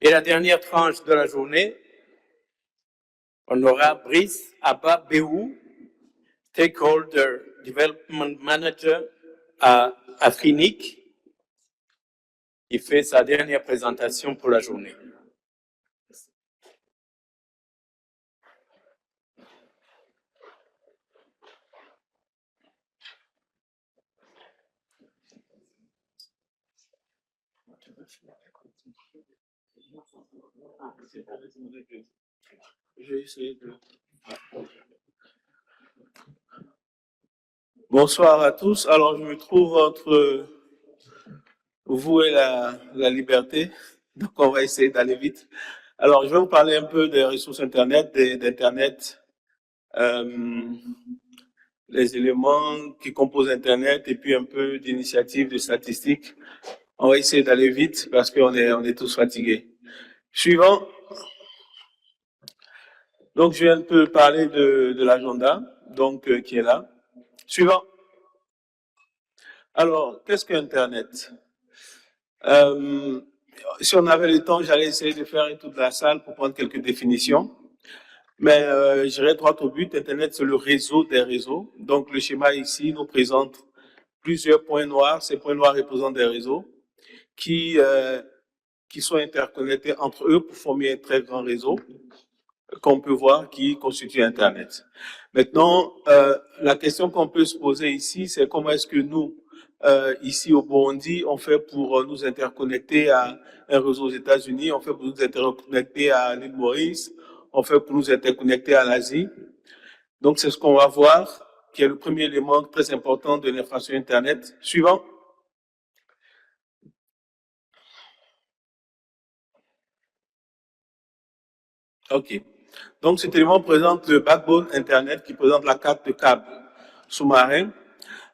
Et la dernière tranche de la journée, on aura Brice Abba Béou, Stakeholder Development Manager à Afrinic, qui fait sa dernière présentation pour la journée. Bonsoir à tous. Alors, je me trouve entre vous et la liberté. Donc, on va essayer d'aller vite. Alors, je vais vous parler un peu des ressources Internet, d'Internet, les éléments qui composent Internet et puis un peu d'initiatives, de statistiques. On va essayer d'aller vite parce qu'on est tous fatigués. Suivant. Donc, je viens un peu parler de l'agenda, donc, qui est là. Suivant. Alors, qu'est-ce qu'Internet? Si on avait le temps, j'allais essayer de faire toute la salle pour prendre quelques définitions. Mais j'irai droit au but. Internet, c'est le réseau des réseaux. Donc, le schéma ici nous présente plusieurs points noirs. Ces points noirs représentent des réseaux qui sont interconnectés entre eux pour former un très grand réseau qu'on peut voir qui constitue Internet. Maintenant, la question qu'on peut se poser ici, c'est comment est-ce que nous, ici au Burundi, on fait pour nous interconnecter à un réseau aux États-Unis, on fait pour nous interconnecter à l'île Maurice, on fait pour nous interconnecter à l'Asie. Donc, c'est ce qu'on va voir, qui est le premier élément très important de l'infrastructure Internet. Suivant. OK. Donc, cet élément présente le backbone Internet qui présente la carte de câble sous-marin.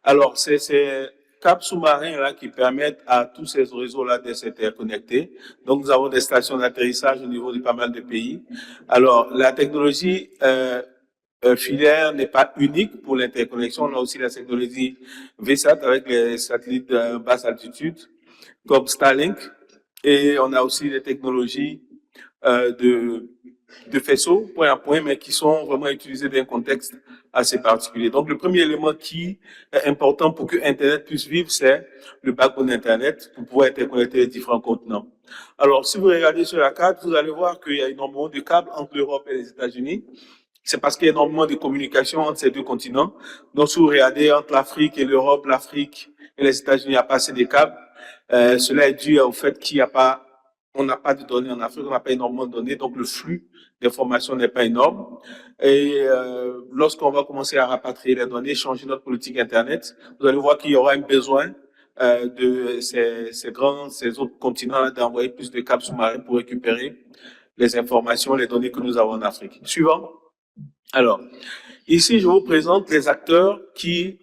Alors, c'est ces câbles sous-marins-là qui permettent à tous ces réseaux-là de s'interconnecter. Donc, nous avons des stations d'atterrissage au niveau de pas mal de pays. Alors, la technologie filaire n'est pas unique pour l'interconnexion. On a aussi la technologie VSAT avec les satellites de basse altitude, comme Starlink. Et on a aussi les technologies de faisceaux, point à point, mais qui sont vraiment utilisés dans un contexte assez particulier. Donc, le premier élément qui est important pour que Internet puisse vivre, c'est le backbone Internet pour pouvoir interconnecter les différents continents. Alors, si vous regardez sur la carte, vous allez voir qu'il y a énormément de câbles entre l'Europe et les États-Unis. C'est parce qu'il y a énormément de communication entre ces deux continents. Donc, si vous regardez entre l'Afrique et l'Europe, l'Afrique et les États-Unis, il n'y a pas assez de câbles. Cela est dû au fait qu'il n'y a pas, on n'a pas de données en Afrique, on n'a pas énormément de données, donc le flux d'informations n'est pas énorme. Et lorsqu'on va commencer à rapatrier les données, changer notre politique Internet, vous allez voir qu'il y aura un besoin de ces autres continents d'envoyer plus de câbles sous-marins pour récupérer les informations, les données que nous avons en Afrique. Suivant. Alors, ici, je vous présente les acteurs qui,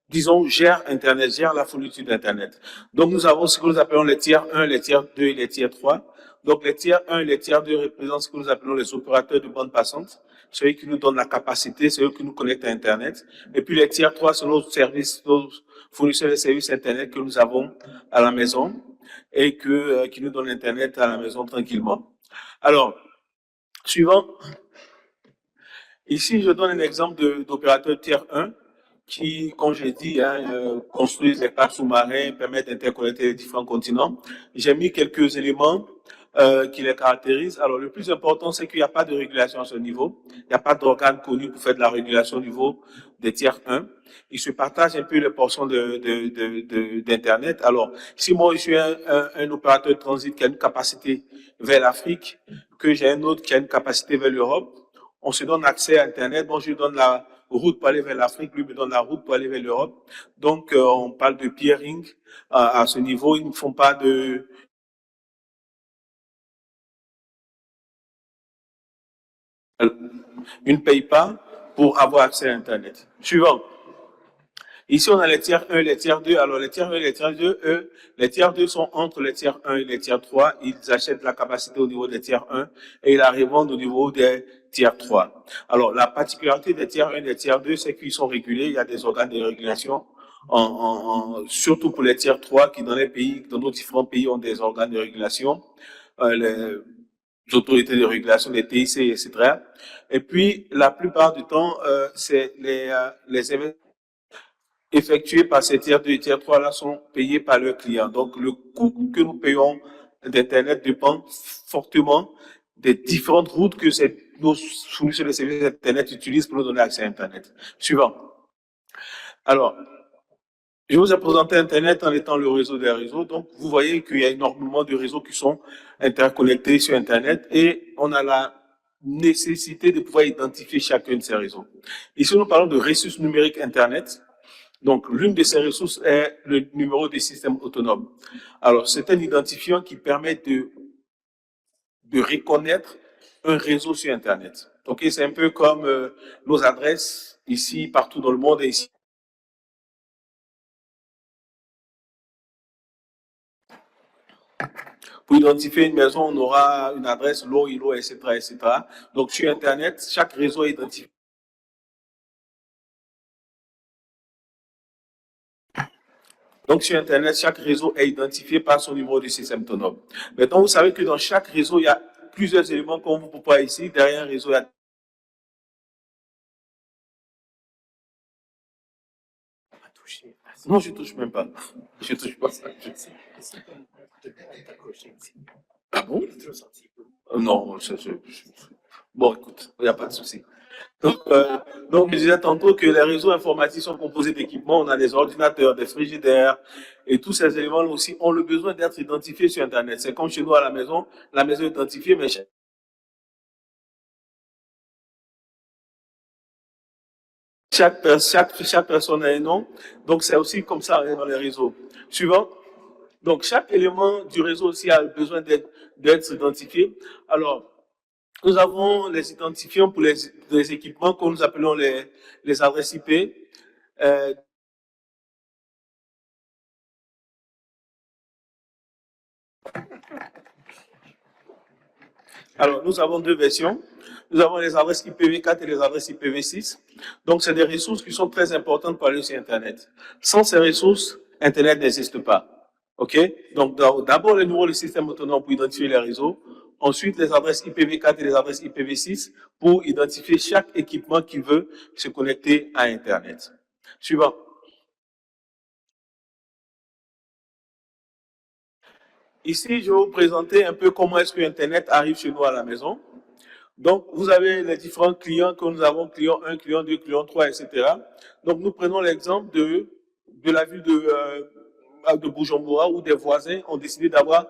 disons, gèrent Internet, gèrent la fourniture d'Internet. Donc, nous avons ce que nous appelons les tiers 1, les tiers 2 et les tiers 3. Donc, les tiers 1 et les tiers 2 représentent ce que nous appelons les opérateurs de bande passante, ceux qui nous donnent la capacité, ceux qui nous connectent à Internet. Et puis, les tiers 3 sont nos services, nos fournisseurs de services Internet que nous avons à la maison et qui nous donnent Internet à la maison tranquillement. Alors, suivant. Ici, je donne un exemple d'opérateur tiers 1 qui, comme j'ai dit, construisent des câbles sous-marins, permettent d'interconnecter les différents continents. J'ai mis quelques éléments qui les caractérisent. Alors, le plus important, c'est qu'il n'y a pas de régulation à ce niveau. Il n'y a pas d'organe connu pour faire de la régulation au niveau des tiers 1. Ils se partagent un peu les portions d'Internet. Alors, si moi, je suis un opérateur de transit qui a une capacité vers l'Afrique, que j'ai un autre qui a une capacité vers l'Europe, on se donne accès à Internet. Moi, je lui donne la route pour aller vers l'Afrique, lui me donne la route pour aller vers l'Europe. Donc, on parle de peering à ce niveau. Ils ne font pas de... Ils ne payent pas pour avoir accès à Internet. Suivant. Ici, on a les tiers 1 et les tiers 2. Alors, les tiers 1 et les tiers 2, eux, les tiers 2 sont entre les tiers 1 et les tiers 3. Ils achètent la capacité au niveau des tiers 1 et ils la revendent au niveau des tiers 3. Alors, la particularité des tiers 1 et des tiers 2, c'est qu'ils sont régulés. Il y a des organes de régulation surtout pour les tiers 3 qui dans nos différents pays ont des organes de régulation, les autorités de régulation, les TIC, etc. Et puis, la plupart du temps, c'est les événements effectués par ces tiers 2 et tiers 3 là sont payés par leurs clients. Donc, le coût que nous payons d'Internet dépend fortement des différentes routes que nos fournisseurs de services Internet utilisent pour nous donner accès à Internet. Suivant. Alors, je vous ai présenté Internet en étant le réseau des réseaux. Donc, vous voyez qu'il y a énormément de réseaux qui sont interconnectés sur Internet et on a la nécessité de pouvoir identifier chacun de ces réseaux. Ici, nous parlons de ressources numériques Internet. Donc, l'une de ces ressources est le numéro de système autonome. Alors, c'est un identifiant qui permet de reconnaître un réseau sur Internet. Donc, c'est un peu comme nos adresses ici, partout dans le monde et ici. Pour identifier une maison, on aura une adresse, l'eau, etc., etc. Donc, sur Internet, chaque réseau est identifié. Donc, sur Internet, chaque réseau est identifié par son numéro de système autonome. Maintenant, vous savez que dans chaque réseau, il y a plusieurs éléments qu'on vous voit ici. Derrière un réseau, il y a... Non, je ne touche même pas. Je ne touche pas ça. Ah bon? Non, bon, écoute, il n'y a pas de souci. Donc, je disais tantôt que les réseaux informatiques sont composés d'équipements. On a des ordinateurs, des frigidaires, et tous ces éléments aussi ont le besoin d'être identifiés sur Internet. C'est comme chez nous à la maison est identifiée, mais chaque personne a un nom. Donc, c'est aussi comme ça dans les réseaux. Suivant. Donc, chaque élément du réseau aussi a besoin d'être identifié. Alors, nous avons les identifiants pour les équipements que nous appelons les adresses IP. Alors, nous avons deux versions. Nous avons les adresses IPv4 et les adresses IPv6. Donc, c'est des ressources qui sont très importantes pour aller sur Internet. Sans ces ressources, Internet n'existe pas. OK? Donc, d'abord, le numéro du système autonome pour identifier les réseaux. Ensuite, les adresses IPv4 et les adresses IPv6 pour identifier chaque équipement qui veut se connecter à Internet. Suivant. Ici, je vais vous présenter un peu comment est-ce que Internet arrive chez nous à la maison. Donc, vous avez les différents clients que nous avons, client 1, client 2, client 3, etc. Donc, nous prenons l'exemple de la ville de Bujumbura où des voisins ont décidé d'avoir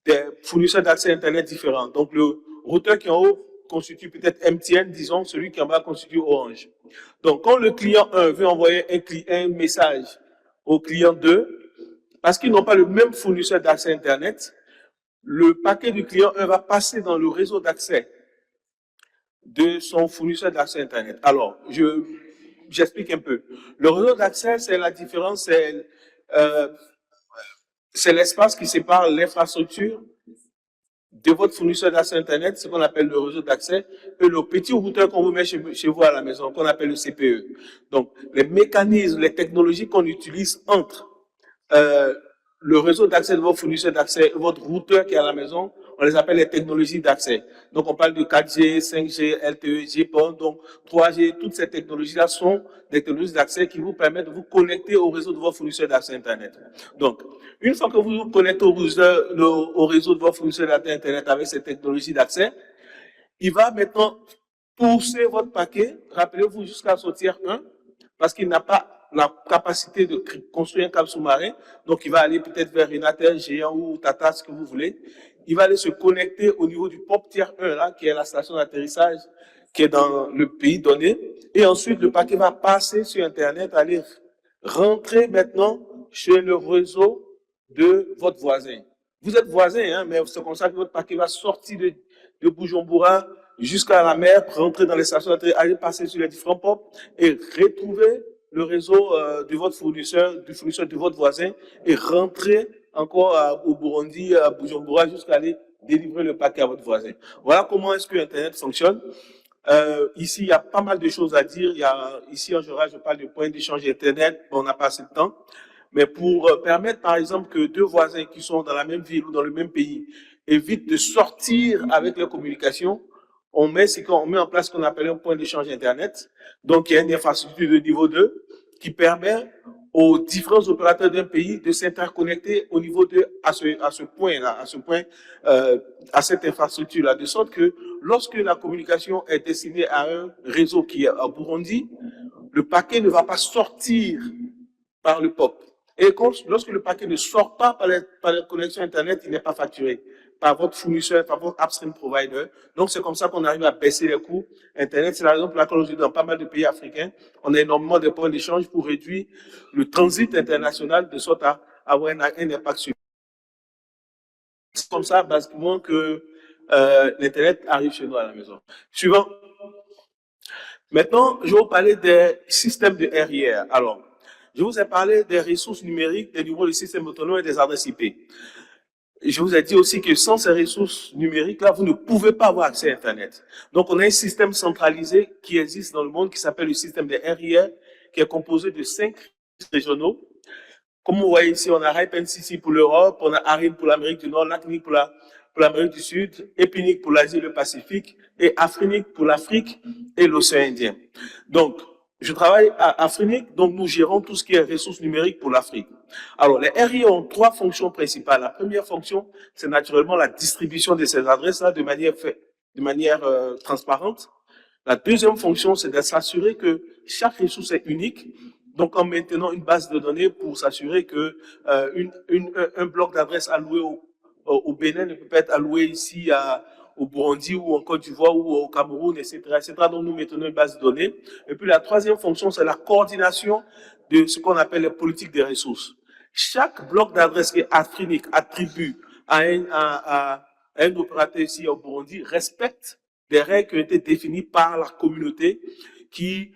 des fournisseurs d'accès Internet différents. Donc, le routeur qui est en haut constitue peut-être MTN, disons, celui qui est en bas constitue Orange. Donc, quand le client 1 veut envoyer un message au client 2, parce qu'ils n'ont pas le même fournisseur d'accès Internet, le paquet du client 1 va passer dans le réseau d'accès de son fournisseur d'accès Internet. Alors, j'explique un peu. Le réseau d'accès, c'est la différence, c'est l'espace qui sépare l'infrastructure de votre fournisseur d'accès Internet, ce qu'on appelle le réseau d'accès, et le petit routeur qu'on vous met chez vous à la maison, qu'on appelle le CPE. Donc, les mécanismes, les technologies qu'on utilise entre le réseau d'accès de votre fournisseur d'accès, votre routeur qui est à la maison, on les appelle les technologies d'accès. Donc, on parle de 4G, 5G, LTE, GPON, donc 3G, toutes ces technologies-là sont des technologies d'accès qui vous permettent de vous connecter au réseau de votre fournisseur d'accès Internet. Donc, une fois que vous vous connectez au réseau de votre fournisseur d'accès Internet avec ces technologies d'accès, il va maintenant pousser votre paquet, rappelez-vous, jusqu'à sortir 1, parce qu'il n'a pas la capacité de construire un câble sous-marin, donc il va aller peut-être vers Renatel, Géant ou Tata, ce que vous voulez. Il va aller se connecter au niveau du POP tier 1, là, qui est la station d'atterrissage, qui est dans le pays donné. Et ensuite, le paquet va passer sur Internet, aller rentrer maintenant chez le réseau de votre voisin. Vous êtes voisin, hein, mais c'est comme ça que votre paquet va sortir de Bujumbura jusqu'à la mer, rentrer dans les stations d'atterrissage, aller passer sur les différents POP et retrouver le réseau de votre fournisseur, du fournisseur de votre voisin et rentrer encore au Burundi, à Bujumbura, jusqu'à aller délivrer le paquet à votre voisin. Voilà comment est-ce que Internet fonctionne. Ici, il y a pas mal de choses à dire. Ici, en général, je parle de points d'échange Internet. Bon, on n'a pas assez de temps. Mais pour permettre, par exemple, que deux voisins qui sont dans la même ville ou dans le même pays évitent de sortir avec leur communication, on met en place ce qu'on appelle un point d'échange Internet. Donc, il y a une infrastructure de niveau 2 qui permet aux différents opérateurs d'un pays de s'interconnecter au niveau à ce point-là, à cette infrastructure-là, de sorte que lorsque la communication est destinée à un réseau qui est à Burundi, le paquet ne va pas sortir par le POP. Et lorsque le paquet ne sort pas par la connexion Internet, il n'est pas facturé par votre fournisseur, par votre upstream provider. Donc, c'est comme ça qu'on arrive à baisser les coûts Internet. C'est la raison pour laquelle aujourd'hui, dans pas mal de pays africains, on a énormément de points d'échange pour réduire le transit international de sorte à avoir un impact sur. C'est comme ça, basiquement, que l'Internet arrive chez nous à la maison. Suivant. Maintenant, je vais vous parler des systèmes de RIR. Alors, je vous ai parlé des ressources numériques, des niveaux de système autonome et des adresses IP. Je vous ai dit aussi que sans ces ressources numériques-là, vous ne pouvez pas avoir accès à Internet. Donc, on a un système centralisé qui existe dans le monde qui s'appelle le système des RIR, qui est composé de 5 régionaux. Comme vous voyez ici, on a RIPE-NCC pour l'Europe, on a ARIN pour l'Amérique du Nord, LACNIC pour l'Amérique du Sud, EPINIC pour l'Asie et le Pacifique, et AFRINIC pour l'Afrique et l'océan Indien. Donc, je travaille à AFRINIC, donc nous gérons tout ce qui est ressources numériques pour l'Afrique. Alors, les RI ont 3 fonctions principales. La première fonction, c'est naturellement la distribution de ces adresses-là de manière transparente. La deuxième fonction, c'est de s'assurer que chaque ressource est unique. Donc, en maintenant une base de données pour s'assurer que un bloc d'adresse alloué au Bénin ne peut pas être alloué ici au Burundi ou en Côte d'Ivoire ou au Cameroun, etc., etc. Donc, nous mettons une base de données. Et puis, la troisième fonction, c'est la coordination de ce qu'on appelle les politiques des ressources. Chaque bloc d'adresse que Afrinic attribue à un opérateur ici au Burundi respecte des règles qui ont été définies par la communauté qui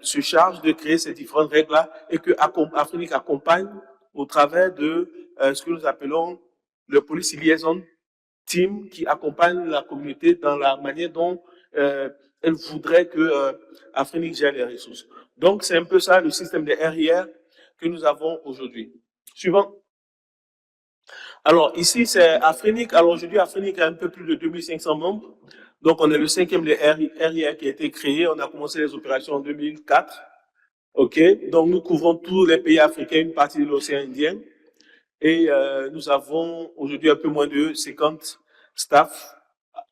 se charge de créer ces différentes règles-là et que Afrinic accompagne au travers de ce que nous appelons le Policy Liaison Team qui accompagne la communauté dans la manière dont elle voudrait que Afrinic gère les ressources. Donc, c'est un peu ça le système des RIR que nous avons aujourd'hui. Suivant. Alors, ici, c'est Afrinic. Alors, aujourd'hui, Afrinic a un peu plus de 2500 membres. Donc, on est le 5e des RIR qui a été créé. On a commencé les opérations en 2004. OK. Donc, nous couvrons tous les pays africains, une partie de l'océan Indien. Et nous avons aujourd'hui un peu moins de 50 staff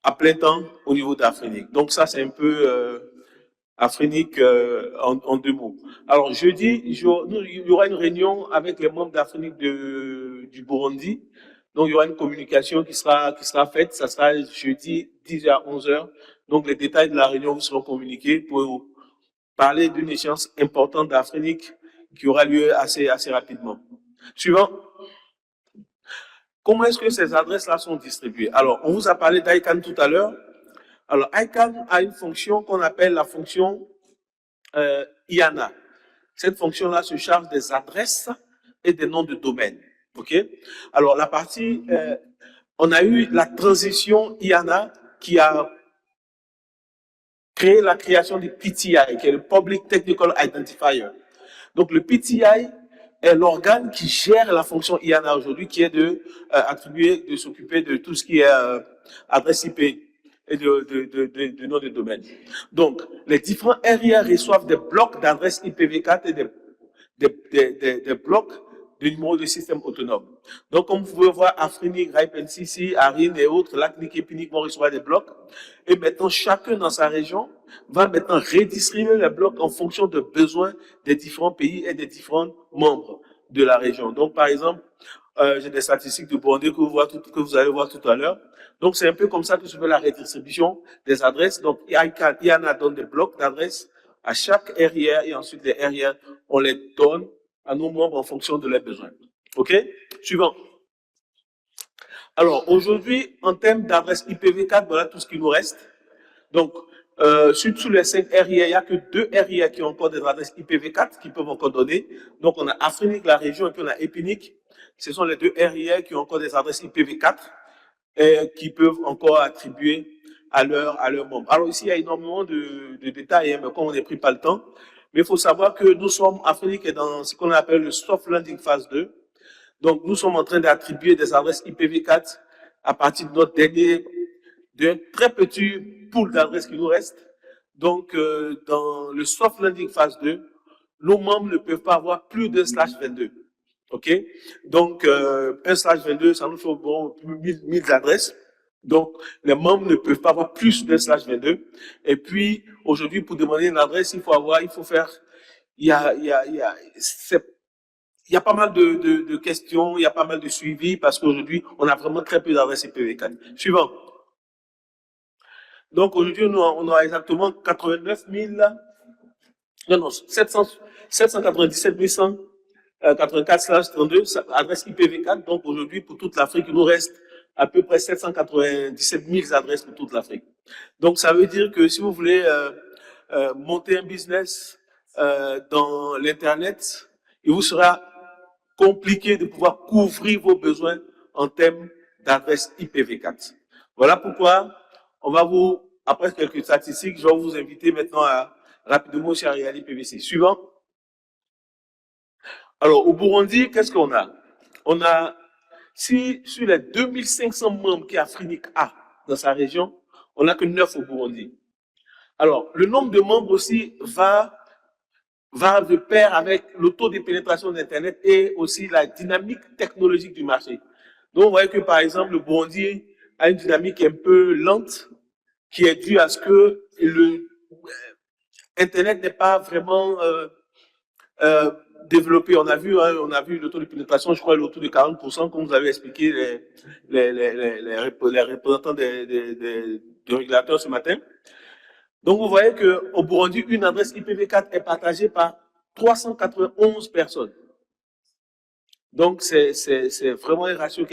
à plein temps au niveau d'Afrinic. Donc, ça, c'est un peu Afrinic en 2 mots. Alors, jeudi, il y aura une réunion avec les membres d'Afrinic du Burundi. Donc, il y aura une communication qui sera faite. Ça sera jeudi 10h à 11h. Donc, les détails de la réunion vous seront communiqués pour parler d'une échéance importante d'Afrinic qui aura lieu assez rapidement. Suivant. Comment est-ce que ces adresses-là sont distribuées? Alors, on vous a parlé d'ICANN tout à l'heure. Alors, ICANN a une fonction qu'on appelle la fonction IANA. Cette fonction-là se charge des adresses et des noms de domaine. OK? Alors, la partie, on a eu la transition IANA qui a créé la création du PTI, qui est le Public Technical Identifier. Donc, le PTI est l'organe qui gère la fonction IANA aujourd'hui, qui est de s'occuper de tout ce qui est adresse IP et de nom de domaine. Donc, les différents RIR reçoivent des blocs d'adresses IPv4 et des blocs de numéros de système autonome. Donc, comme vous pouvez voir, Afrinic, RIPE-NCC, ARIN et autres, LACNIC et PINIC vont recevoir des blocs. Et maintenant, chacun dans sa région va maintenant redistribuer les blocs en fonction des besoins des différents pays et des différents membres de la région. Donc, par exemple, j'ai des statistiques de Burundi que vous allez voir tout à l'heure. Donc, c'est un peu comme ça que se fait la redistribution des adresses. Donc, IANA donne des blocs d'adresses à chaque RIR et ensuite les RIR, on les donne à nos membres en fonction de leurs besoins. OK? Suivant. Alors, aujourd'hui, en termes d'adresse IPv4, voilà tout ce qui nous reste. Donc, sur les 5 RIR, il n'y a que 2 RIR qui ont encore des adresses IPv4 qui peuvent encore donner. Donc, on a Afrinic, la région, et puis on a EPINIC. Ce sont les 2 RIR qui ont encore des adresses IPv4 et qui peuvent encore attribuer à leurs membres. Alors ici, il y a énormément de détails, hein, mais comme on n'est pris pas le temps, mais il faut savoir que nous sommes, Afrique est dans ce qu'on appelle le soft landing phase 2. Donc, nous sommes en train d'attribuer des adresses IPv4 à partir de notre dernier, d'un très petit pool d'adresses qui nous reste. Donc, dans le soft landing phase 2, nos membres ne peuvent pas avoir plus d'un slash 22. OK? Donc, un slash 22, ça nous fait bon, 1000 adresses. Donc, les membres ne peuvent pas avoir plus d'un slash 22. Et puis, aujourd'hui, pour demander une adresse, il faut faire, il y a pas mal de questions, il y a pas mal de suivi parce qu'aujourd'hui, on a vraiment très peu d'adresses IPv4. Suivant. Donc, aujourd'hui, on a exactement 89 000, non, non, 797 184/32 adresses IPv4. Donc, aujourd'hui, pour toute l'Afrique, il nous reste à peu près 797 000 adresses pour toute l'Afrique. Donc, ça veut dire que si vous voulez monter un business dans l'Internet, il vous sera compliqué de pouvoir couvrir vos besoins en termes d'adresse IPv4. Voilà pourquoi on va vous, après quelques statistiques, je vais vous inviter maintenant à rapidement aussi à regarder IPv6. Suivant. Alors, au Burundi, qu'est-ce qu'on a? On a, si sur les 2500 membres qu'Afrique a dans sa région, on n'a que 9 au Burundi. Alors, le nombre de membres aussi va de pair avec le taux de pénétration d'Internet et aussi la dynamique technologique du marché. Donc, vous voyez que, par exemple, le Burundi a une dynamique un peu lente qui est due à ce que le Internet n'est pas vraiment développé. On a vu le taux de pénétration, je crois, le taux de 40%, comme vous avez expliqué les représentants des régulateurs ce matin. Donc, vous voyez qu'au Burundi, une adresse IPv4 est partagée par 391 personnes. Donc, c'est vraiment un ratio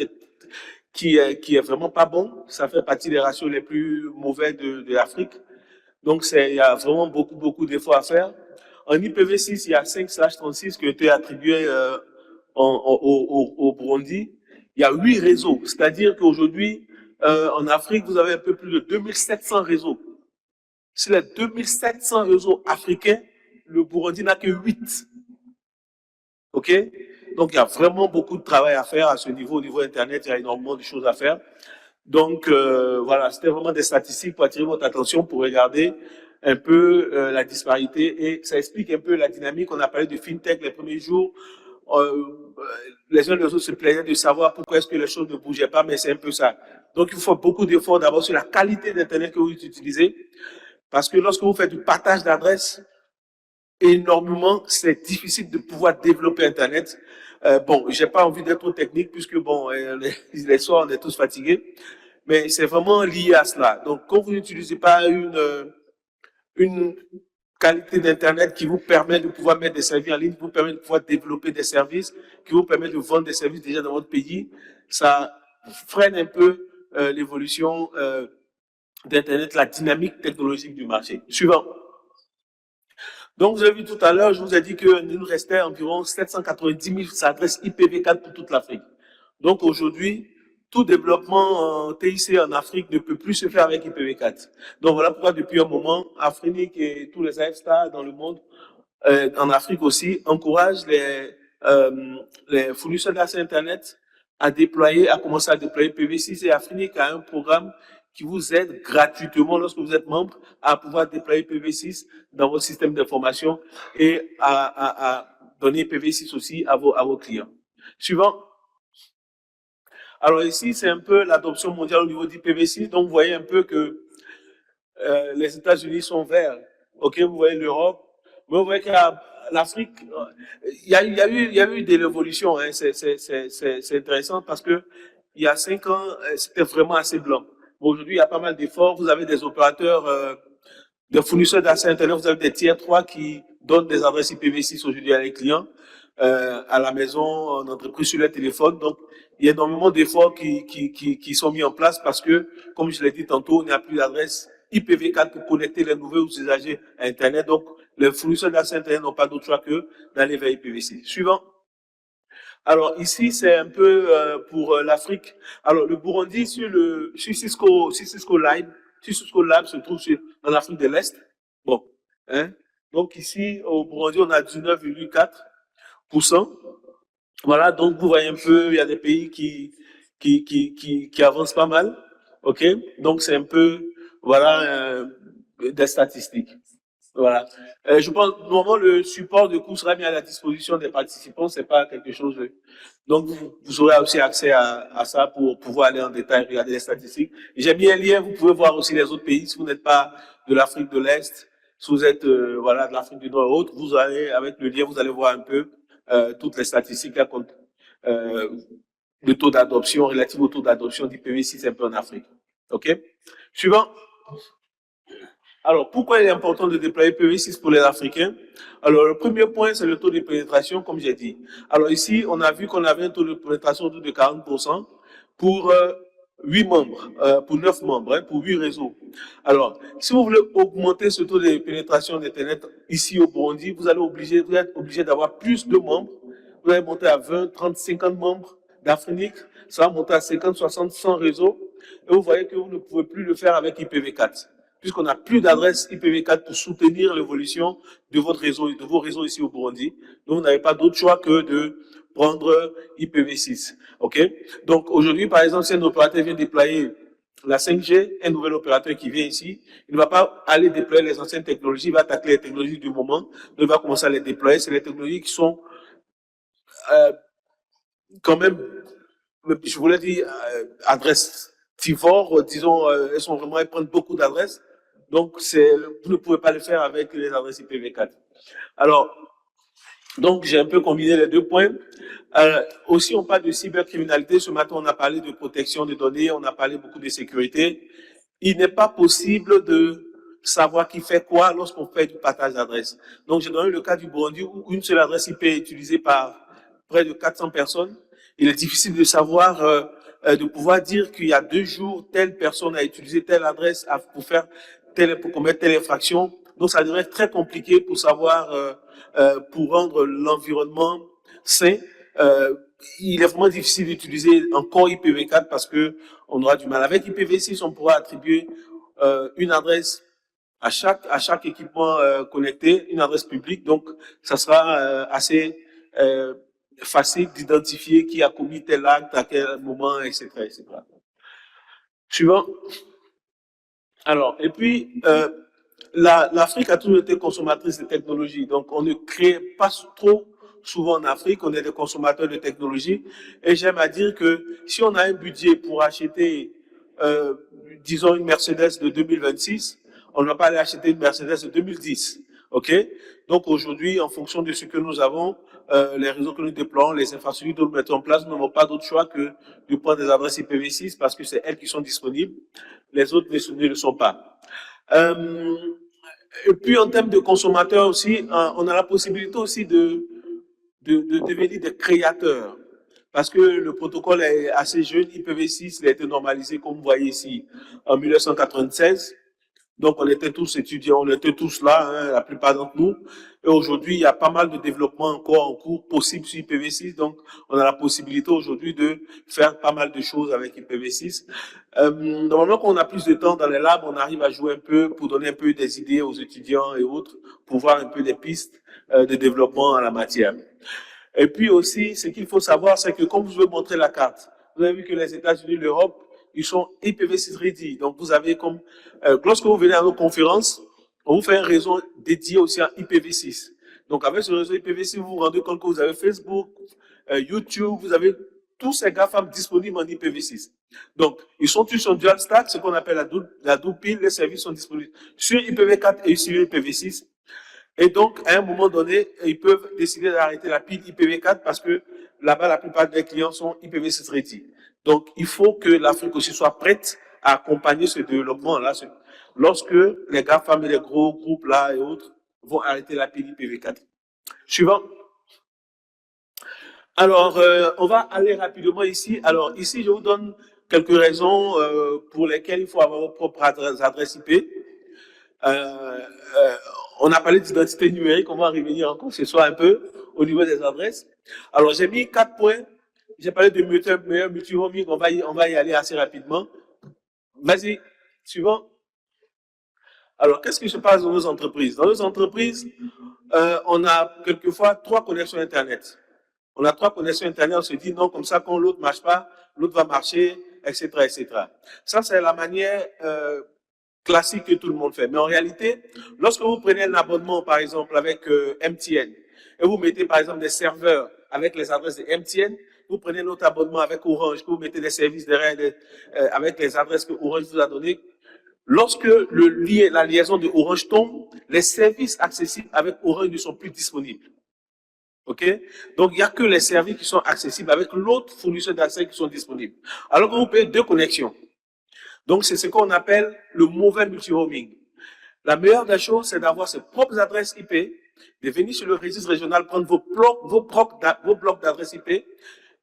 qui est vraiment pas bon. Ça fait partie des ratios les plus mauvais de l'Afrique. Donc, il y a vraiment beaucoup d'efforts à faire. En IPv6, il y a 5/36 qui ont été attribués au Burundi. Il y a 8 réseaux. C'est-à-dire qu'aujourd'hui, en Afrique, vous avez un peu plus de 2700 réseaux. Sur les 2700 réseaux africains, le Burundi n'a que 8. OK? Donc, il y a vraiment beaucoup de travail à faire à ce niveau. Au niveau Internet, il y a énormément de choses à faire. Donc, voilà, c'était vraiment des statistiques pour attirer votre attention, pour regarder un peu la disparité. Et ça explique un peu la dynamique. On a parlé de FinTech les premiers jours. Les uns les autres se plaignaient de savoir pourquoi est-ce que les choses ne bougeaient pas, mais c'est un peu ça. Donc, il faut beaucoup d'efforts d'abord sur la qualité d'Internet que vous utilisez. Parce que lorsque vous faites du partage d'adresses, énormément, c'est difficile de pouvoir développer Internet. Bon, j'ai pas envie d'être trop technique puisque bon, les soirs on est tous fatigués, mais c'est vraiment lié à cela. Donc, quand vous n'utilisez pas une qualité d'Internet qui vous permet de pouvoir mettre des services en ligne, qui vous permet de pouvoir développer des services, qui vous permet de vendre des services déjà dans votre pays, ça freine un peu l'évolution d'Internet, la dynamique technologique du marché. Suivant. Donc, vous avez vu tout à l'heure, je vous ai dit qu'il nous restait environ 790 000 adresses IPv4 pour toute l'Afrique. Donc, aujourd'hui, tout développement en TIC en Afrique ne peut plus se faire avec IPv4. Donc, voilà pourquoi depuis un moment, Afrique et tous les AFSTAR dans le monde, en Afrique aussi, encouragent les fournisseurs d'accès Internet à commencer à déployer IPv6 et Afrique a un programme qui vous aide gratuitement lorsque vous êtes membre à pouvoir déployer IPv6 dans votre système d'information et à donner IPv6 aussi à vos clients. Suivant. Alors ici, c'est un peu l'adoption mondiale au niveau d'IPv6. Donc, vous voyez un peu que les États-Unis sont verts. OK, vous voyez l'Europe. Mais vous voyez que l'Afrique, il y a eu de l'évolution. Hein. C'est intéressant parce que il y a 5 ans, c'était vraiment assez blanc. Aujourd'hui, il y a pas mal d'efforts. Vous avez des opérateurs, des fournisseurs d'accès Internet, vous avez des tiers 3 qui donnent des adresses IPv6 aujourd'hui à les clients, à la maison, en entreprise, sur le téléphone. Donc, il y a énormément d'efforts qui sont mis en place parce que, comme je l'ai dit tantôt, il n'y a plus d'adresse IPv4 pour connecter les nouveaux usagers à Internet. Donc, les fournisseurs d'accès Internet n'ont pas d'autre choix que d'aller vers IPv6. Suivant. Alors ici, c'est un peu pour l'Afrique. Alors le Burundi sur Cisco Live, Si Cisco Lab se trouve en Afrique de l'Est, bon, hein. Donc ici, au Burundi, on a 19,4%. Voilà, donc vous voyez un peu, il y a des pays qui avancent pas mal. OK? Donc c'est un peu, voilà, des statistiques. Voilà. Je pense, normalement, le support de cours sera mis à la disposition des participants. C'est pas quelque chose de... Donc, vous aurez aussi accès à ça pour pouvoir aller en détail, regarder les statistiques. J'ai mis un lien, vous pouvez voir aussi les autres pays. Si vous n'êtes pas de l'Afrique de l'Est, si vous êtes, voilà, de l'Afrique du Nord et autres, vous allez, avec le lien, vous allez voir un peu, toutes les statistiques, là, euh, le taux d'adoption, relatif au taux d'adoption d'IPv6 un peu en Afrique. OK? Suivant. Alors, pourquoi il est important de déployer IPv6 pour les Africains? Alors, le premier point, c'est le taux de pénétration, comme j'ai dit. Alors, ici, on a vu qu'on avait un taux de pénétration autour de 40% pour 8 membres, pour 9 membres, hein, pour 8 réseaux. Alors, si vous voulez augmenter ce taux de pénétration d'Internet ici au Burundi, vous êtes obligé d'avoir plus de membres. Vous allez monter à 20, 30, 50 membres d'Afrique. Ça va monter à 50, 60, 100 réseaux. Et vous voyez que vous ne pouvez plus le faire avec IPv4 puisqu'on n'a plus d'adresse IPv4 pour soutenir l'évolution de votre réseau et de vos réseaux ici au Burundi. Donc, vous n'avez pas d'autre choix que de prendre IPv6. OK? Donc, aujourd'hui, par exemple, si un opérateur vient déployer la 5G, un nouvel opérateur qui vient ici, il ne va pas aller déployer les anciennes technologies, il va attaquer les technologies du moment, donc il va commencer à les déployer. C'est les technologies qui sont quand même, je voulais dire, adresses tivores, disons, elles sont vraiment, elles prennent beaucoup d'adresses. Donc, vous ne pouvez pas le faire avec les adresses IPv4. Alors, donc, j'ai un peu combiné les deux points. Aussi, on parle de cybercriminalité. Ce matin, on a parlé de protection des données, on a parlé beaucoup de sécurité. Il n'est pas possible de savoir qui fait quoi lorsqu'on fait du partage d'adresses. Donc, j'ai donné le cas du Burundi où une seule adresse IP est utilisée par près de 400 personnes. Il est difficile de savoir, de pouvoir dire qu'il y a 2 jours, telle personne a utilisé telle adresse pour commettre telle infraction. Donc, ça devrait être très compliqué pour savoir, pour rendre l'environnement sain. Il est vraiment difficile d'utiliser encore IPv4 parce que on aura du mal. Avec IPv6, on pourra attribuer une adresse à chaque équipement connecté, une adresse publique. Donc, ça sera assez facile d'identifier qui a commis tel acte, à quel moment, etc., etc. Suivant. Alors, et puis, l'Afrique a toujours été consommatrice de technologie. Donc, on ne crée pas trop souvent en Afrique, on est des consommateurs de technologie. Et j'aime à dire que si on a un budget pour acheter, disons, une Mercedes de 2026, on ne va pas aller acheter une Mercedes de 2010. OK? Donc, aujourd'hui, en fonction de ce que nous avons, les réseaux que nous déployons, les infrastructures que nous mettons en place, nous n'avons pas d'autre choix que de prendre des adresses IPv6 parce que c'est elles qui sont disponibles. Les autres ne le sont pas. Et puis, en termes de consommateurs aussi, on a la possibilité aussi de devenir des créateurs. Parce que le protocole est assez jeune, IPv6, il a été normalisé, comme vous voyez ici, en 1996. Donc, on était tous étudiants, on était tous là, hein, la plupart d'entre nous. Et aujourd'hui, il y a pas mal de développement encore en cours possible sur IPv6. Donc, on a la possibilité aujourd'hui de faire pas mal de choses avec IPv6. Normalement, quand on a plus de temps dans les labs, on arrive à jouer un peu pour donner un peu des idées aux étudiants et autres, pour voir un peu des pistes de développement en la matière. Et puis aussi, ce qu'il faut savoir, c'est que comme je veux montrer la carte, vous avez vu que les États-Unis, l'Europe, ils sont IPv6 ready. Donc, vous avez comme, lorsque vous venez à nos conférences, on vous fait un réseau dédié aussi à IPv6. Donc, avec ce réseau IPv6, vous vous rendez compte que vous avez Facebook, YouTube, vous avez tous ces GAFAM disponibles en IPv6. Donc, ils sont tous en dual stack, ce qu'on appelle la double pile. Les services sont disponibles sur IPv4 et sur IPv6. Et donc, à un moment donné, ils peuvent décider d'arrêter la pile IPv4 parce que là-bas, la plupart des clients sont IPv6 ready. Donc, il faut que l'Afrique aussi soit prête à accompagner ce développement-là. Lorsque les GAFAM et les gros groupes là et autres vont arrêter la pile IPv4. Suivant. Alors, on va aller rapidement ici. Alors, ici, je vous donne quelques raisons pour lesquelles il faut avoir vos propres adresses IP. On a parlé d'identité numérique, on va revenir encore ce soir un peu au niveau des adresses. Alors, j'ai mis 4 points. J'ai parlé de meilleur multi-roaming, on va y aller assez rapidement. Vas-y, suivant. Alors, qu'est-ce qui se passe dans nos entreprises? Dans nos entreprises, on a quelquefois 3 connexions Internet. On a 3 connexions Internet, on se dit non, comme ça, quand l'autre ne marche pas, l'autre va marcher, etc., etc. Ça, c'est la manière classique que tout le monde fait. Mais en réalité, lorsque vous prenez un abonnement, par exemple, avec MTN, et vous mettez, par exemple, des serveurs avec les adresses de MTN, vous prenez notre abonnement avec Orange, que vous mettez des services derrière avec les adresses que Orange vous a données. Lorsque la liaison de Orange tombe, les services accessibles avec Orange ne sont plus disponibles. OK? Donc, il n'y a que les services qui sont accessibles avec l'autre fournisseur d'accès qui sont disponibles. Alors que vous payez 2 connexions. Donc, c'est ce qu'on appelle le mauvais multi-roaming. La meilleure des choses, c'est d'avoir ses propres adresses IP, de venir sur le registre régional, prendre vos blocs d'adresses IP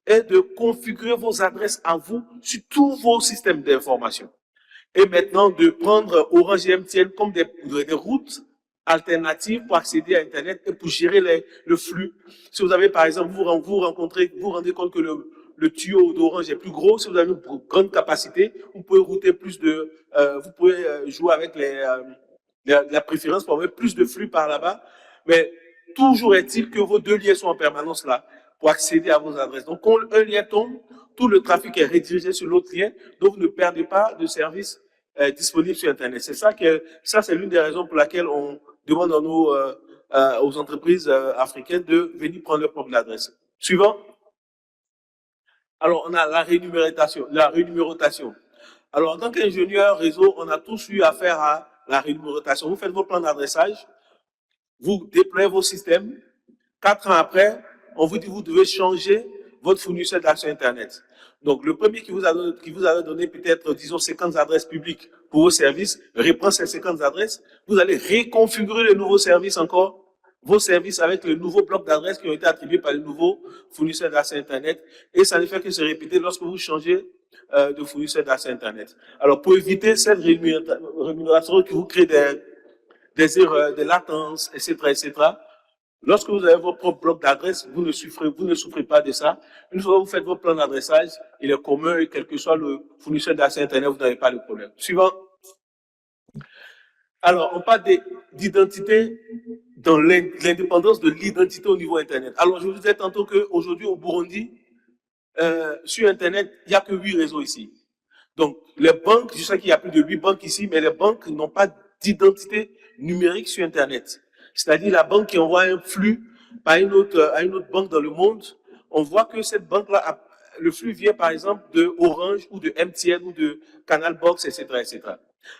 et de configurer vos adresses à vous sur tous vos systèmes d'information. Et maintenant, de prendre Orange et MTN comme des routes alternatives pour accéder à Internet et pour gérer le flux. Si vous avez, par exemple, vous rendez compte que le tuyau d'Orange est plus gros, si vous avez une grande capacité, vous pouvez router plus de, vous pouvez jouer avec la préférence pour avoir plus de flux par là-bas. Mais toujours est-il que vos 2 liens sont en permanence là pour accéder à vos adresses. Donc, quand un lien tombe, tout le trafic est redirigé sur l'autre lien, donc vous ne perdez pas de service disponible sur Internet. C'est l'une des raisons pour laquelle on demande aux entreprises africaines de venir prendre leur propre adresse. Suivant. Alors, on a la rénumération. Alors, en tant qu'ingénieur réseau, on a tous eu affaire à la rénumération. Vous faites vos plans d'adressage, vous déployez vos systèmes. 4 ans après, on vous dit que vous devez changer votre fournisseur d'accès Internet. Donc, le premier qui vous a donné peut-être, disons, 50 adresses publiques pour vos services, reprend ces 50 adresses. Vous allez réconfigurer le nouveau service encore, vos services avec le nouveau bloc d'adresses qui ont été attribués par le nouveau fournisseur d'accès Internet. Et ça ne fait que se répéter lorsque vous changez de fournisseur d'accès Internet. Alors, pour éviter cette rémunération qui vous crée des erreurs, des latences, etc., etc., lorsque vous avez votre propre bloc d'adresse, vous ne souffrez pas de ça. Une fois que vous faites votre plan d'adressage, il est commun et quel que soit le fournisseur d'accès Internet, vous n'avez pas de problème. Suivant. Alors, on parle d'identité dans l'indépendance de l'identité au niveau Internet. Alors, je vous disais tantôt qu'aujourd'hui, au Burundi, sur Internet, il n'y a que 8 réseaux ici. Donc, les banques, je sais qu'il y a plus de 8 banques ici, mais les banques n'ont pas d'identité numérique sur Internet. C'est-à-dire la banque qui envoie un flux à une autre banque dans le monde, on voit que cette banque-là, le flux vient par exemple de Orange ou de MTN ou de Canal Box, etc., etc.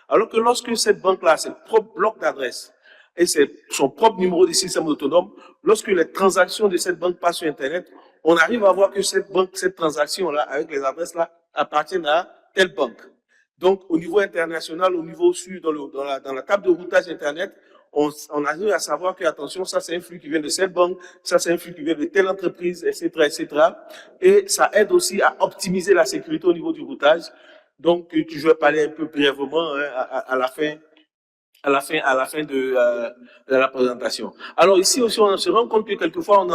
Alors que lorsque cette banque-là a ses propres blocs d'adresse et son propre numéro de système autonome, lorsque les transactions de cette banque passent sur Internet, on arrive à voir que cette transaction-là, avec les adresses-là, appartiennent à telle banque. Donc, au niveau international, au niveau dans la table de routage Internet, on arrive à savoir que, attention, ça c'est un flux qui vient de cette banque, ça c'est un flux qui vient de telle entreprise, etc., etc. Et ça aide aussi à optimiser la sécurité au niveau du routage. Donc, je vais parler un peu brièvement hein, à la fin de la présentation. Alors ici aussi, on se rend compte que quelquefois,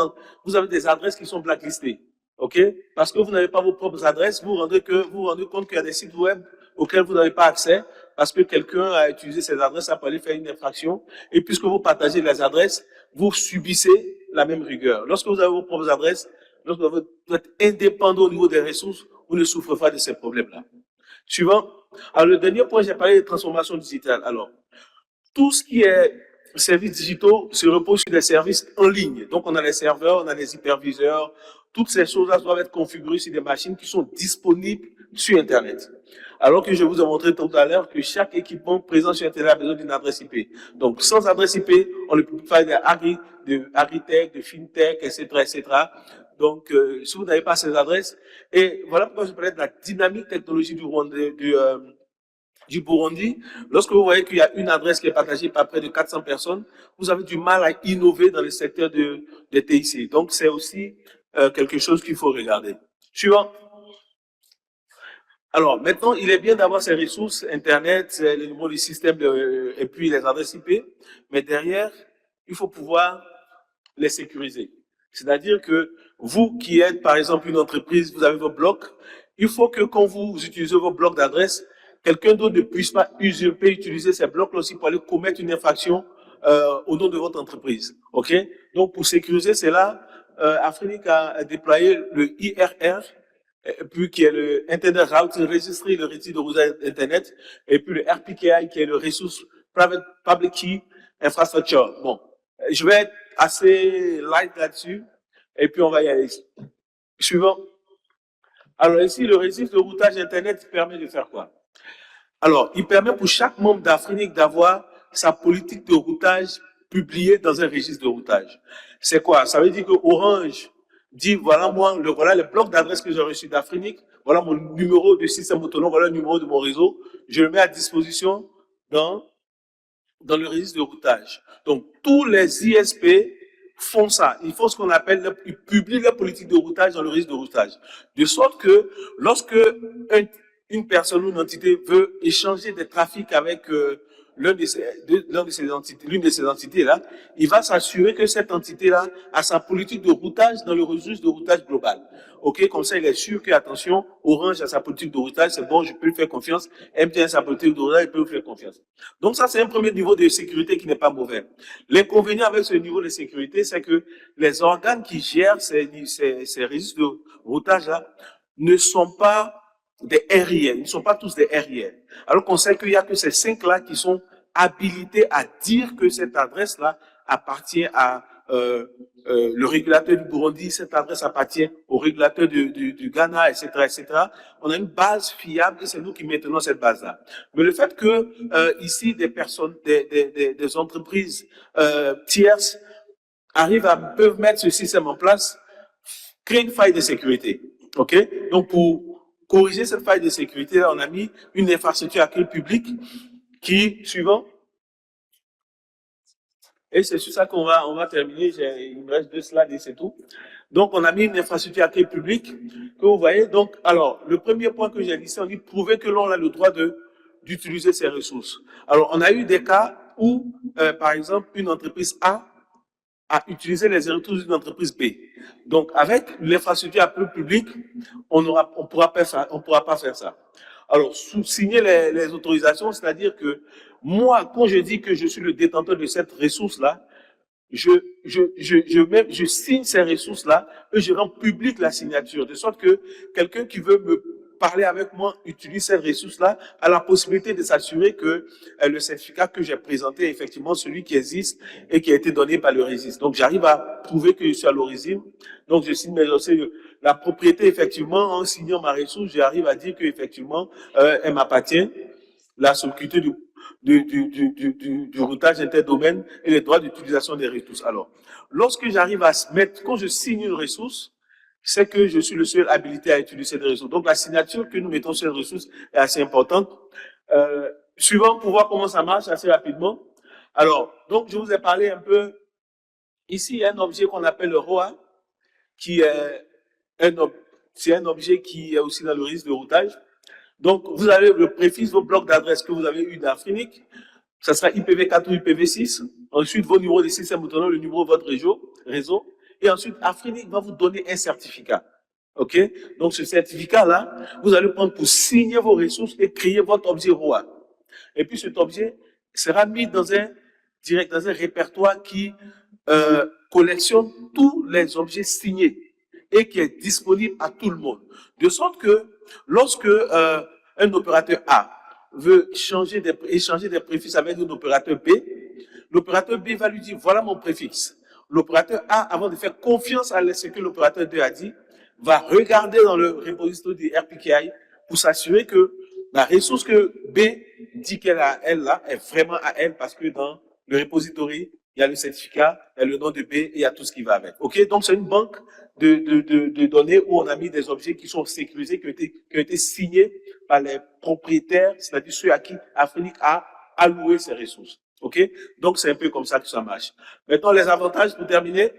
vous avez des adresses qui sont blacklistées. OK? Parce que vous n'avez pas vos propres adresses, vous vous rendez compte qu'il y a des sites web auxquels vous n'avez pas accès parce que quelqu'un a utilisé ces adresses pour aller faire une infraction. Et puisque vous partagez les adresses, vous subissez la même rigueur. Lorsque vous avez vos propres adresses, lorsque vous êtes indépendant au niveau des ressources, vous ne souffrez pas de ces problèmes-là. Suivant. Alors, le dernier point, j'ai parlé de transformation digitale. Alors, tout ce qui est services digitaux se repose sur des services en ligne. Donc, on a les serveurs, on a les hyperviseurs. Toutes ces choses-là doivent être configurées sur des machines qui sont disponibles sur Internet. Alors que je vous ai montré tout à l'heure que chaque équipement présent sur Internet a besoin d'une adresse IP. Donc, sans adresse IP, on ne peut pas faire de agritech, de fintech, etc., etc. Donc, si vous n'avez pas ces adresses, et voilà pourquoi je parlais de la dynamique technologique du Burundi. Lorsque vous voyez qu'il y a une adresse qui est partagée par près de 400 personnes, vous avez du mal à innover dans le secteur des TIC. Donc, c'est aussi quelque chose qu'il faut regarder. Suivant. Alors, maintenant, il est bien d'avoir ces ressources, Internet, le numéro du système et puis les adresses IP, mais derrière, il faut pouvoir les sécuriser. C'est-à-dire que vous qui êtes, par exemple, une entreprise, vous avez vos blocs, il faut que quand vous utilisez vos blocs d'adresse, quelqu'un d'autre ne puisse pas usurper, utiliser ces blocs-là aussi pour aller commettre une infraction au nom de votre entreprise. OK? Donc, pour sécuriser cela, Afrinic a déployé le IRR, puis qui est le Internet Routing Registry, le registre de routage Internet, et puis le RPKI, qui est le Resource Private Public Key Infrastructure. Bon, je vais être assez light là-dessus, et puis on va y aller. Suivant. Alors ici, le registre de routage Internet permet de faire quoi? Alors, il permet pour chaque membre d'Afrinic d'avoir sa politique de routage publiée dans un registre de routage. C'est quoi? Ça veut dire que Orange dit, voilà moi, voilà le bloc d'adresse que j'ai reçu d'Afrinic, voilà mon numéro de système autonome, voilà le numéro de mon réseau, je le mets à disposition dans le registre de routage. Donc, tous les ISP font ça. Ils font ce qu'on appelle, ils publient la politique de routage dans le registre de routage. De sorte que lorsque une personne ou une entité veut échanger des trafics avec l'une de ces entités-là, il va s'assurer que cette entité-là a sa politique de routage dans le registre de routage global. OK, comme ça, il est sûr que, attention, Orange a sa politique de routage, c'est bon, je peux lui faire confiance. MTN a sa politique de routage, je peux lui faire confiance. Donc ça, c'est un premier niveau de sécurité qui n'est pas mauvais. L'inconvénient avec ce niveau de sécurité, c'est que les organes qui gèrent ces registres de routage-là ne sont pas des RIN, ils ne sont pas tous des RIN. Alors qu'on sait qu'il n'y a que ces 5-là qui sont habilités à dire que cette adresse-là appartient à le régulateur du Burundi, cette adresse appartient au régulateur du Ghana, etc., etc. On a une base fiable et c'est nous qui maintenons cette base-là. Mais le fait que ici des personnes, des entreprises tierces peuvent mettre ce système en place, crée une faille de sécurité. OK? Donc pour corriger cette faille de sécurité, là, on a mis une infrastructure à clé publique qui, suivant, et c'est sur ça qu'on va terminer. Il me reste 2 slides et c'est tout. Donc, on a mis une infrastructure à clé publique que vous voyez. Donc, alors, le premier point que j'ai listé, on dit prouver que l'on a le droit d'utiliser ces ressources. Alors, on a eu des cas où, par exemple, une entreprise A à utiliser les ressources d'une entreprise B. Donc, avec l'infrastructure à clé publique, on pourra pas faire ça. Alors, signer les autorisations, c'est-à-dire que moi, quand je dis que je suis le détenteur de cette ressource-là, je signe ces ressources-là et je rends public la signature, de sorte que quelqu'un qui veut me parler avec moi, utilise cette ressource-là, a la possibilité de s'assurer que le certificat que j'ai présenté est effectivement celui qui existe et qui a été donné par le registre. Donc, j'arrive à prouver que je suis à l'origine. Donc, je signe la propriété, effectivement, en signant ma ressource, j'arrive à dire qu'effectivement, elle m'appartient, la sécurité du routage interdomaine et les droits d'utilisation des ressources. Alors, lorsque j'arrive à mettre, quand je signe une ressource, c'est que je suis le seul habilité à utiliser cette ressource. Donc, la signature que nous mettons sur cette ressource est assez importante. Suivant, pour voir comment ça marche assez rapidement. Alors, donc, je vous ai parlé un peu. Ici, il y a un objet qu'on appelle le ROA, qui est un objet qui est aussi dans le registre de routage. Donc, vous avez le préfixe, vos blocs d'adresse que vous avez eu d'Afrinic. Ça sera IPv4 ou IPv6. Ensuite, vos numéros de système autonome, le numéro de votre réseau. Et ensuite, Afrinic va vous donner un certificat. OK? Donc, ce certificat-là, vous allez prendre pour signer vos ressources et créer votre objet ROA. Et puis, cet objet sera mis dans un répertoire qui collectionne tous les objets signés et qui est disponible à tout le monde. De sorte que, lorsque un opérateur A veut échanger des préfixes avec un opérateur B, l'opérateur B va lui dire, voilà mon préfixe. L'opérateur A, avant de faire confiance à ce que l'opérateur 2 a dit, va regarder dans le repository du RPKI pour s'assurer que la ressource que B dit qu'elle a elle là est vraiment à elle parce que dans le repository, il y a le certificat, il y a le nom de B et il y a tout ce qui va avec. OK? Donc, c'est une banque de données où on a mis des objets qui sont sécurisés, qui ont été signés par les propriétaires, c'est-à-dire ceux à qui Afrinic a alloué ces ressources. OK? Donc, c'est un peu comme ça que ça marche. Maintenant, les avantages pour terminer.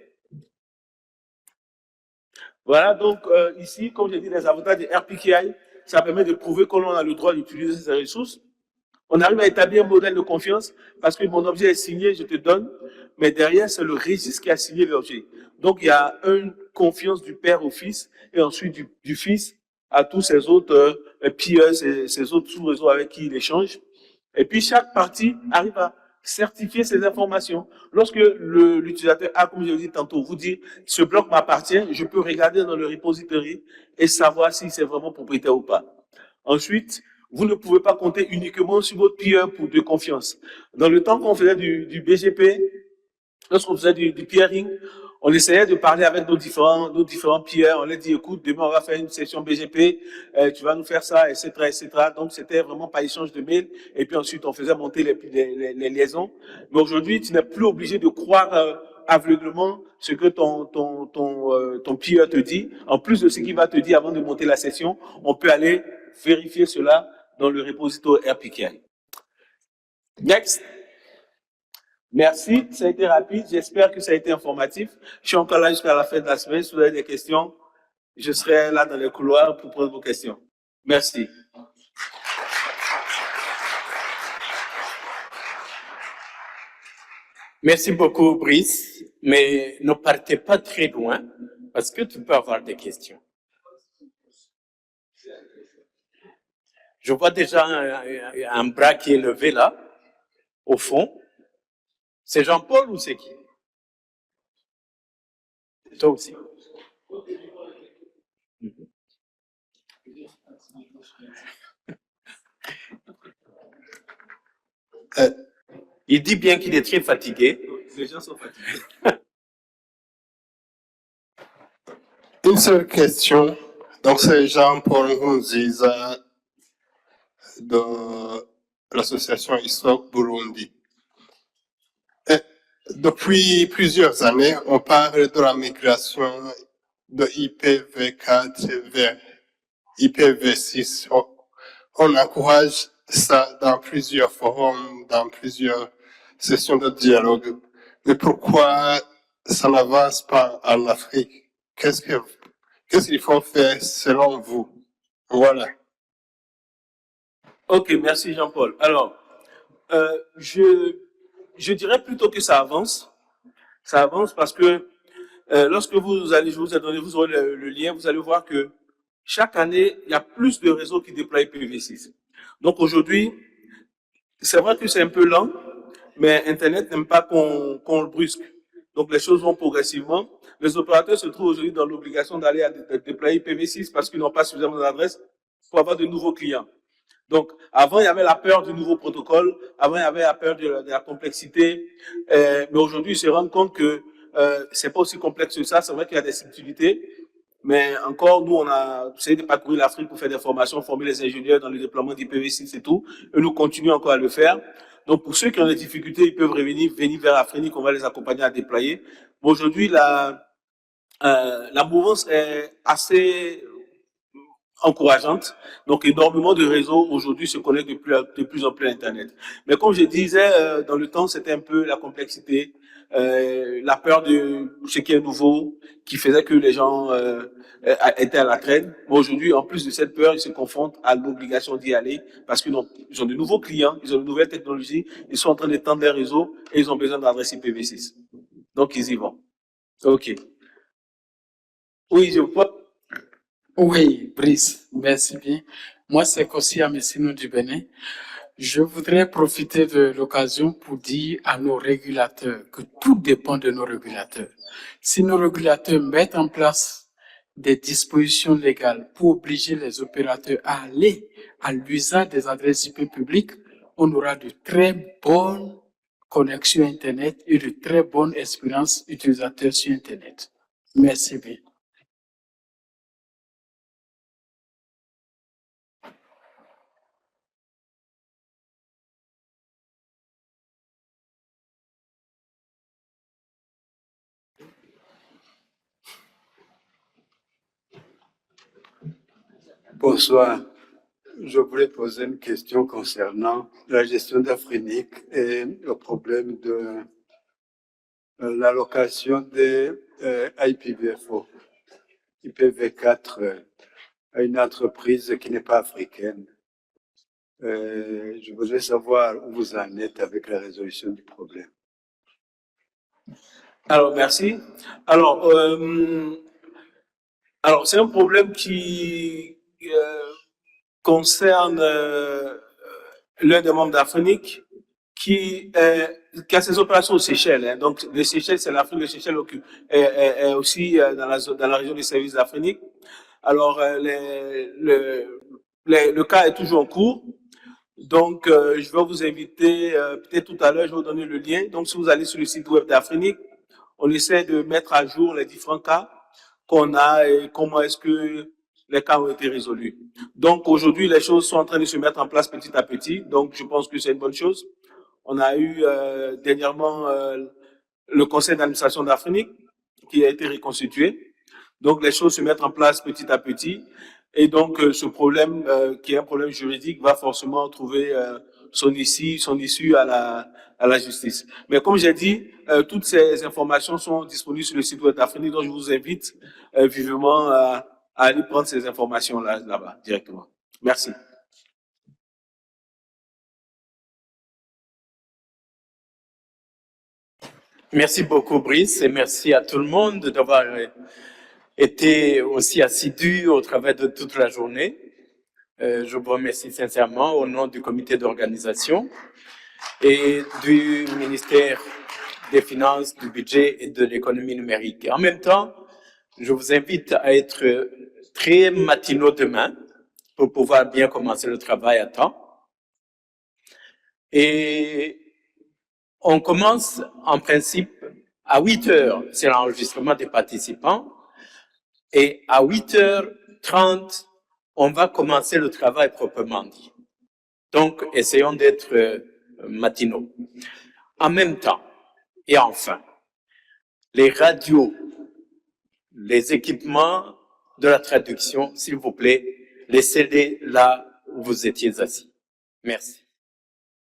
Voilà, donc ici, comme j'ai dit, les avantages de RPKI, ça permet de prouver que l'on a le droit d'utiliser ces ressources. On arrive à établir un modèle de confiance parce que mon objet est signé, je te donne, mais derrière, c'est le registre qui a signé l'objet. Donc, il y a une confiance du père au fils et ensuite du fils à tous ces autres peers, ces autres sous-réseaux avec qui il échange. Et puis, chaque partie arrive à certifier ces informations. Lorsque l'utilisateur a, comme je l'ai dit tantôt, vous dit, ce bloc m'appartient, je peux regarder dans le repository et savoir si c'est vraiment propriétaire ou pas. Ensuite, vous ne pouvez pas compter uniquement sur votre peer pour de confiance. Dans le temps qu'on faisait du BGP, lorsqu'on faisait du peering, on essayait de parler avec nos différents peers. On leur dit, écoute, demain, on va faire une session BGP, tu vas nous faire ça, etc., etc. Donc, c'était vraiment par échange de mails. Et puis ensuite, on faisait monter les liaisons. Mais aujourd'hui, tu n'es plus obligé de croire aveuglement ce que ton peer te dit. En plus de ce qu'il va te dire avant de monter la session, on peut aller vérifier cela dans le repository RPKI. Next. Merci, ça a été rapide. J'espère que ça a été informatif. Je suis encore là jusqu'à la fin de la semaine. Si vous avez des questions, je serai là dans les couloirs pour prendre vos questions. Merci. Merci beaucoup, Brice. Mais ne partez pas très loin parce que tu peux avoir des questions. Je vois déjà un bras qui est levé là, au fond. C'est Jean-Paul ou c'est qui? Toi aussi. Il dit bien qu'il est très fatigué. Les gens sont fatigués. Une seule question. Donc, c'est Jean-Paul Nziza de l'association Histoire Burundi. Depuis plusieurs années, on parle de la migration de IPv4 vers IPv6. On encourage ça dans plusieurs forums, dans plusieurs sessions de dialogue. Mais pourquoi ça n'avance pas en Afrique? Qu'est-ce qu'il faut faire selon vous? Voilà. Ok, merci Jean-Paul. Alors, je dirais plutôt que ça avance. Ça avance parce que lorsque vous allez, je vous ai donné, vous aurez le lien, vous allez voir que chaque année, il y a plus de réseaux qui déploient IPv6. Donc aujourd'hui, c'est vrai que c'est un peu lent, mais Internet n'aime pas qu'on le brusque. Donc les choses vont progressivement. Les opérateurs se trouvent aujourd'hui dans l'obligation d'aller à déployer IPv6 parce qu'ils n'ont pas suffisamment d'adresses pour avoir de nouveaux clients. Donc, avant, il y avait la peur du nouveau protocole, avant, il y avait la peur de la complexité, mais aujourd'hui, ils se rendent compte que c'est pas aussi complexe que ça. C'est vrai qu'il y a des subtilités, mais encore, nous, on a essayé de parcourir l'Afrique pour faire des formations, former les ingénieurs dans le déploiement d'IPv6 et tout, et nous continuons encore à le faire. Donc, pour ceux qui ont des difficultés, ils peuvent venir vers Afrique, on va les accompagner à déployer. Mais aujourd'hui, la mouvance est assez encourageante. Donc, énormément de réseaux aujourd'hui se connectent de plus en plus à Internet. Mais comme je disais, dans le temps, c'était un peu la complexité, la peur de ce qui est nouveau, qui faisait que les gens étaient à la traîne. Mais aujourd'hui, en plus de cette peur, ils se confrontent à l'obligation d'y aller parce qu'ils ont de nouveaux clients, ils ont de nouvelles technologies, ils sont en train d'étendre les réseaux et ils ont besoin d'adresses IPv6. Donc, ils y vont. OK. Oui, je vois. Oui, Brice, merci bien. Moi, c'est Kossi Amessino du Bénin. Je voudrais profiter de l'occasion pour dire à nos régulateurs que tout dépend de nos régulateurs. Si nos régulateurs mettent en place des dispositions légales pour obliger les opérateurs à aller à l'usage des adresses IP publiques, on aura de très bonnes connexions Internet et de très bonnes expériences utilisateurs sur Internet. Merci bien. Bonsoir. Je voulais poser une question concernant la gestion d'Afrinic et le problème de l'allocation des IPv4 à une entreprise qui n'est pas africaine. Je voudrais savoir où vous en êtes avec la résolution du problème. Alors, merci. Alors, c'est un problème concerne l'un des membres d'Afrique qui a ses opérations aux Seychelles. Hein. Donc, les Seychelles, c'est l'Afrique. Les Seychelles est aussi dans la région des services d'Afrique. Alors, le cas est toujours en cours. Donc, je vais vous inviter, peut-être tout à l'heure, je vais vous donner le lien. Donc, si vous allez sur le site web d'Afrique, on essaie de mettre à jour les différents cas qu'on a et comment est-ce que les cas ont été résolus. Donc, aujourd'hui, les choses sont en train de se mettre en place petit à petit. Donc, je pense que c'est une bonne chose. On a eu dernièrement le conseil d'administration d'Afrique qui a été reconstitué. Donc, les choses se mettent en place petit à petit. Et donc, ce problème, qui est un problème juridique, va forcément trouver son issue à la justice. Mais comme j'ai dit, toutes ces informations sont disponibles sur le site web d'Afrique. Donc, je vous invite vivement à aller prendre ces informations là-bas directement. Merci. Merci beaucoup, Brice, et merci à tout le monde d'avoir été aussi assidu au travers de toute la journée. Je vous remercie sincèrement au nom du comité d'organisation et du ministère des Finances, du Budget et de l'économie numérique. Et en même temps, je vous invite à être très matinaux demain pour pouvoir bien commencer le travail à temps. Et on commence en principe à 8 heures, c'est l'enregistrement des participants, et à 8h30, on va commencer le travail proprement dit. Donc, essayons d'être matinaux. En même temps, et enfin, les radios, les équipements de la traduction, s'il vous plaît, laissez-les là où vous étiez assis. Merci.